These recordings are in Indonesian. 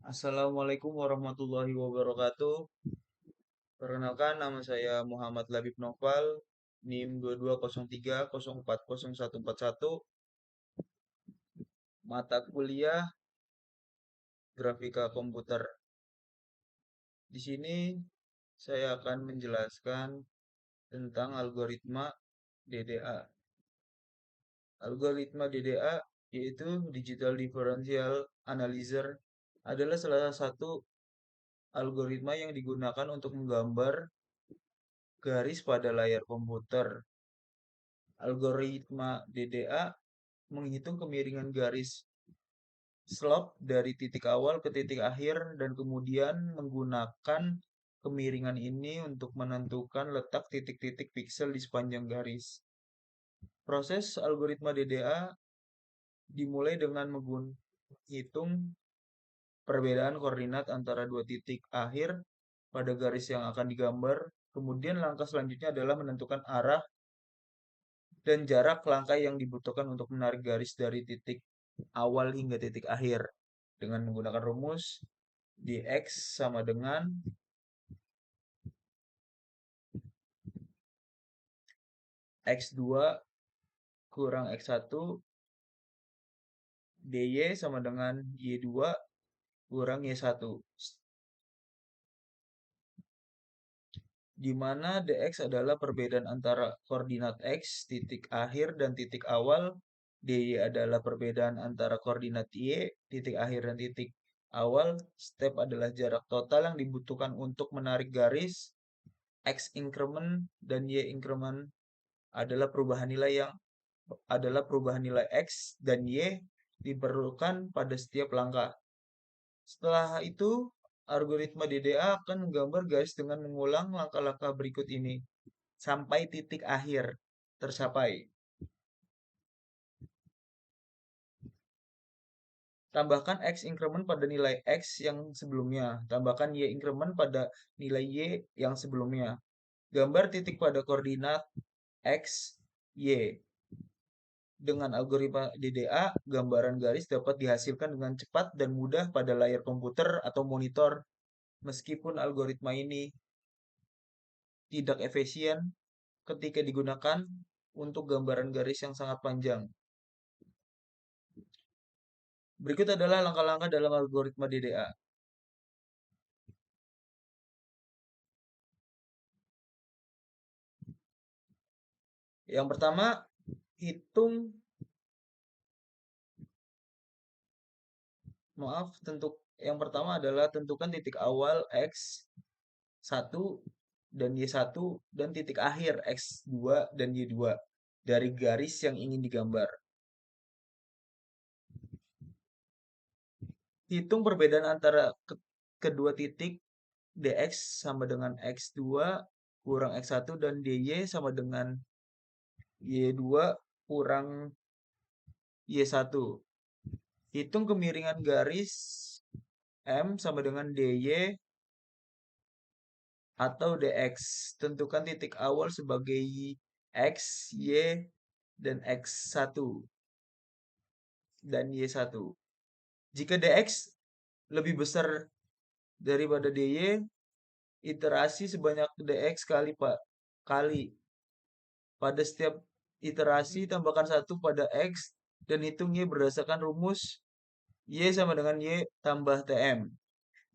Assalamualaikum warahmatullahi wabarakatuh. Perkenalkan, nama saya Muhammad Labib Noval, NIM 2203040141, mata kuliah Grafika Komputer. Di sini saya akan menjelaskan tentang algoritma DDA. Algoritma DDA yaitu Digital Differential Analyzer adalah salah satu algoritma yang digunakan untuk menggambar garis pada layar komputer. Algoritma DDA menghitung kemiringan garis slope dari titik awal ke titik akhir dan kemudian menggunakan kemiringan ini untuk menentukan letak titik-titik piksel di sepanjang garis. Proses algoritma DDA dimulai dengan menghitung perbedaan koordinat antara dua titik akhir pada garis yang akan digambar. Kemudian langkah selanjutnya adalah menentukan arah dan jarak langkah yang dibutuhkan untuk menarik garis dari titik awal hingga titik akhir dengan menggunakan rumus dx sama dengan x2 kurang x1 dy sama dengan y2 kurang y1, di mana dx adalah perbedaan antara koordinat x titik akhir dan titik awal, dy adalah perbedaan antara koordinat y titik akhir dan titik awal. Step adalah jarak total yang dibutuhkan untuk menarik garis. X increment dan y increment adalah perubahan nilai x dan y diperlukan pada setiap langkah. Setelah itu, algoritma DDA akan menggambar garis dengan mengulang langkah-langkah berikut ini sampai titik akhir tercapai. Tambahkan x increment pada nilai x yang sebelumnya. Tambahkan y increment pada nilai y yang sebelumnya. Gambar titik pada koordinat x, y. Dengan algoritma DDA, gambaran garis dapat dihasilkan dengan cepat dan mudah pada layar komputer atau monitor. Meskipun algoritma ini tidak efisien ketika digunakan untuk gambaran garis yang sangat panjang. Berikut adalah langkah-langkah dalam algoritma DDA. Yang pertama, yang pertama adalah tentukan titik awal x1 dan y1 dan titik akhir x2 dan y2 dari garis yang ingin digambar. Hitung perbedaan antara kedua titik dx sama dengan x2 kurang x1 dan dy sama dengan y2 kurang y1. Hitung kemiringan garis M sama dengan dy atau dx. Tentukan titik awal sebagai x, y, dan x1 dan y1. Jika dx lebih besar daripada dy, iterasi sebanyak dx kali. Pada setiap iterasi, tambahkan 1 pada x dan hitung y berdasarkan rumus y sama dengan y tambah tm.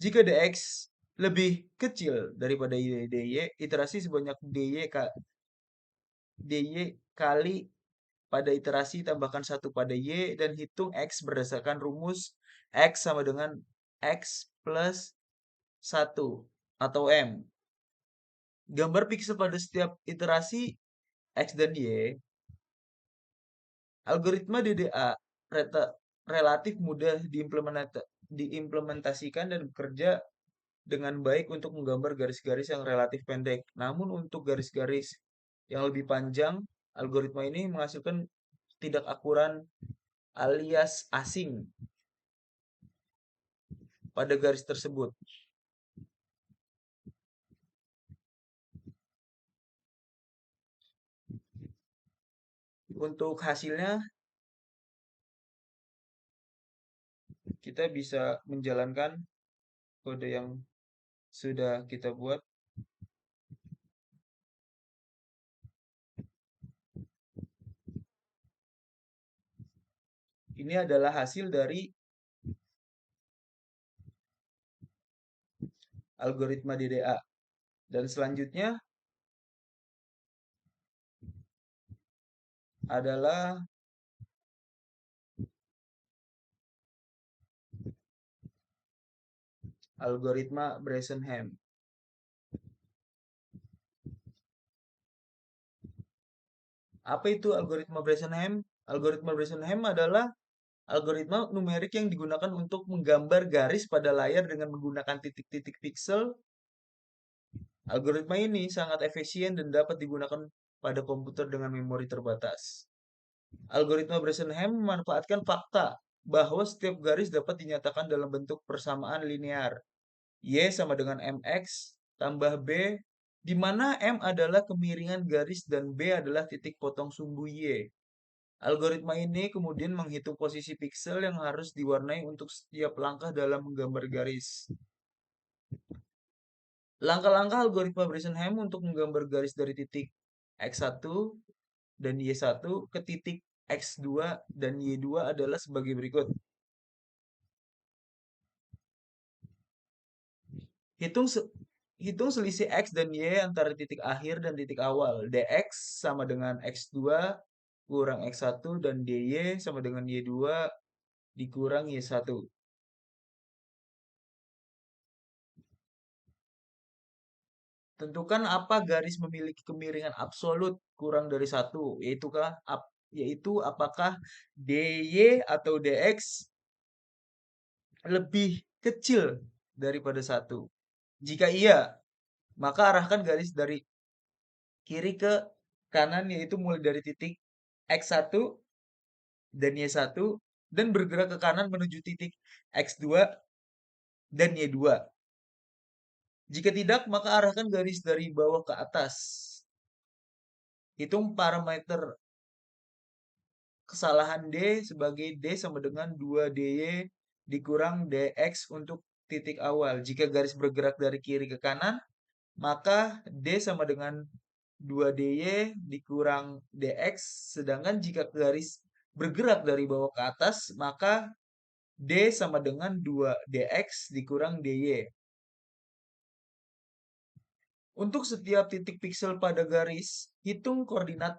Jika dx lebih kecil daripada dy, iterasi sebanyak dy kali pada iterasi tambahkan 1 pada y dan hitung x berdasarkan rumus x sama dengan x plus 1 atau m. Gambar piksel pada setiap iterasi x dan y. Algoritma DDA relatif mudah diimplementasikan dan bekerja dengan baik untuk menggambar garis-garis yang relatif pendek. Namun untuk garis-garis yang lebih panjang, algoritma ini menghasilkan tidak akuran alias asing pada garis tersebut. Untuk hasilnya, kita bisa menjalankan kode yang sudah kita buat. Ini adalah hasil dari algoritma DDA. Dan selanjutnya adalah algoritma Bresenham. Apa itu algoritma Bresenham? Algoritma Bresenham adalah algoritma numerik yang digunakan untuk menggambar garis pada layar dengan menggunakan titik-titik piksel. Algoritma ini sangat efisien dan dapat digunakan pada komputer dengan memori terbatas. Algoritma Bresenham memanfaatkan fakta bahwa setiap garis dapat dinyatakan dalam bentuk persamaan linear. Y sama dengan mx tambah b, di mana m adalah kemiringan garis dan b adalah titik potong sumbu y. Algoritma ini kemudian menghitung posisi piksel yang harus diwarnai untuk setiap langkah dalam menggambar garis. Langkah-langkah algoritma Bresenham untuk menggambar garis dari titik x1 dan y1 ke titik x2 dan y2 adalah sebagai berikut. Hitung hitung selisih x dan y antara titik akhir dan titik awal. Dx sama dengan x2 kurang x1 dan dy sama dengan y2 dikurang y1. Tentukan apa garis memiliki kemiringan absolut kurang dari 1, yaitu apakah dy atau dx lebih kecil daripada 1. Jika iya, maka arahkan garis dari kiri ke kanan yaitu mulai dari titik x1 dan y1 dan bergerak ke kanan menuju titik x2 dan y2. Jika tidak, maka arahkan garis dari bawah ke atas. Hitung parameter kesalahan D sebagai D sama dengan 2dy dikurang dx untuk titik awal. Jika garis bergerak dari kiri ke kanan, maka D sama dengan 2dy dikurang dx. Sedangkan jika garis bergerak dari bawah ke atas, maka D sama dengan 2dx dikurang dy. Untuk setiap titik piksel pada garis, hitung koordinat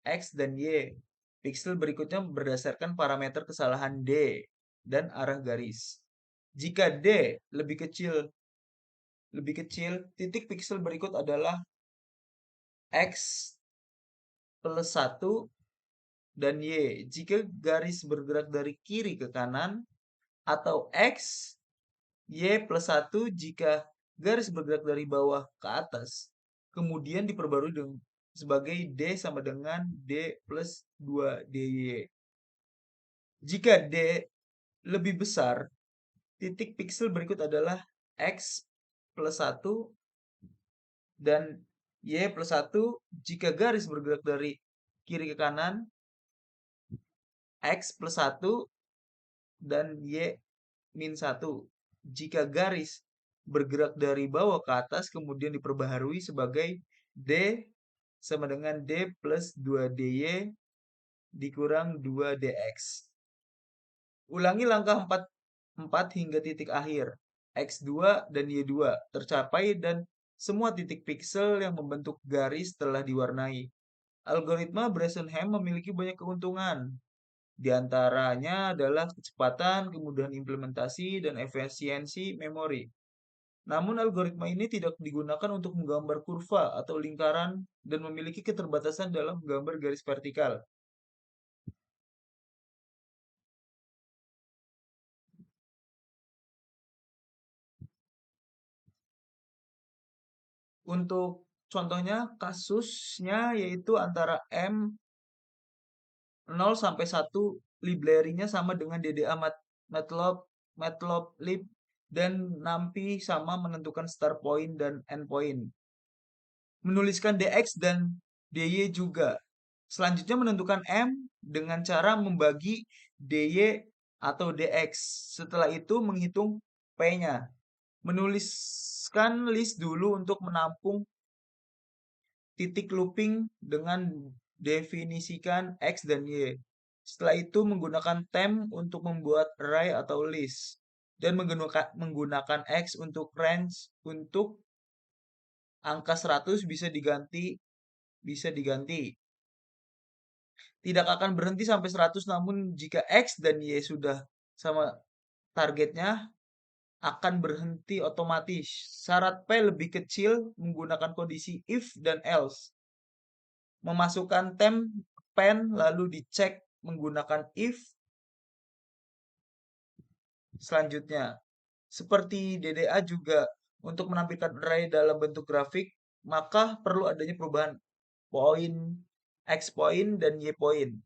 X dan Y. Piksel berikutnya berdasarkan parameter kesalahan D dan arah garis. Jika D lebih kecil, titik piksel berikut adalah X plus 1 dan Y. Jika garis bergerak dari kiri ke kanan, atau X, Y plus 1 jika garis bergerak dari bawah ke atas. Kemudian diperbarui sebagai D sama dengan D plus 2dy. Jika D lebih besar, titik piksel berikut adalah X plus 1 dan Y plus 1 jika garis bergerak dari kiri ke kanan, X plus 1 dan Y min 1. Jika garis bergerak dari bawah ke atas kemudian diperbaharui sebagai D sama dengan D plus 2dy dikurang 2dx. Ulangi langkah 4 hingga titik akhir. X2 dan Y2 tercapai dan semua titik piksel yang membentuk garis telah diwarnai. Algoritma Bresenham memiliki banyak keuntungan. Di antaranya adalah kecepatan, kemudahan implementasi, dan efisiensi memori. Namun algoritma ini tidak digunakan untuk menggambar kurva atau lingkaran dan memiliki keterbatasan dalam menggambar garis vertikal. Untuk contohnya kasusnya yaitu antara M0 sampai 1 library-nya sama dengan DDA Matplotlib dan NumPy sama menentukan start point dan end point. Menuliskan dx dan dy juga. Selanjutnya menentukan m dengan cara membagi dy atau dx. Setelah itu menghitung P-nya. Menuliskan list dulu untuk menampung titik looping dengan definisikan X dan Y. Setelah itu menggunakan temp untuk membuat array atau list. Dan menggunakan X untuk range untuk angka 100 bisa diganti. Tidak akan berhenti sampai 100, namun jika X dan Y sudah sama targetnya akan berhenti otomatis. Syarat P lebih kecil menggunakan kondisi if dan else. Memasukkan temp pen lalu dicek menggunakan if selanjutnya. Seperti DDA juga untuk menampilkan array dalam bentuk grafik, maka perlu adanya perubahan poin, X point dan Y point.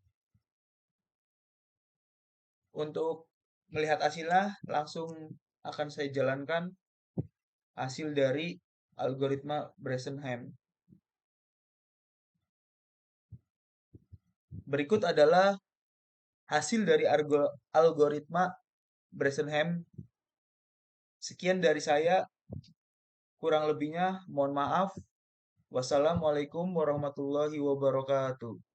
Untuk melihat hasilnya, langsung akan saya jalankan hasil dari algoritma Bresenham. Berikut adalah hasil dari algoritma Bresenham. Sekian dari saya, kurang lebihnya mohon maaf. Wassalamualaikum warahmatullahi wabarakatuh.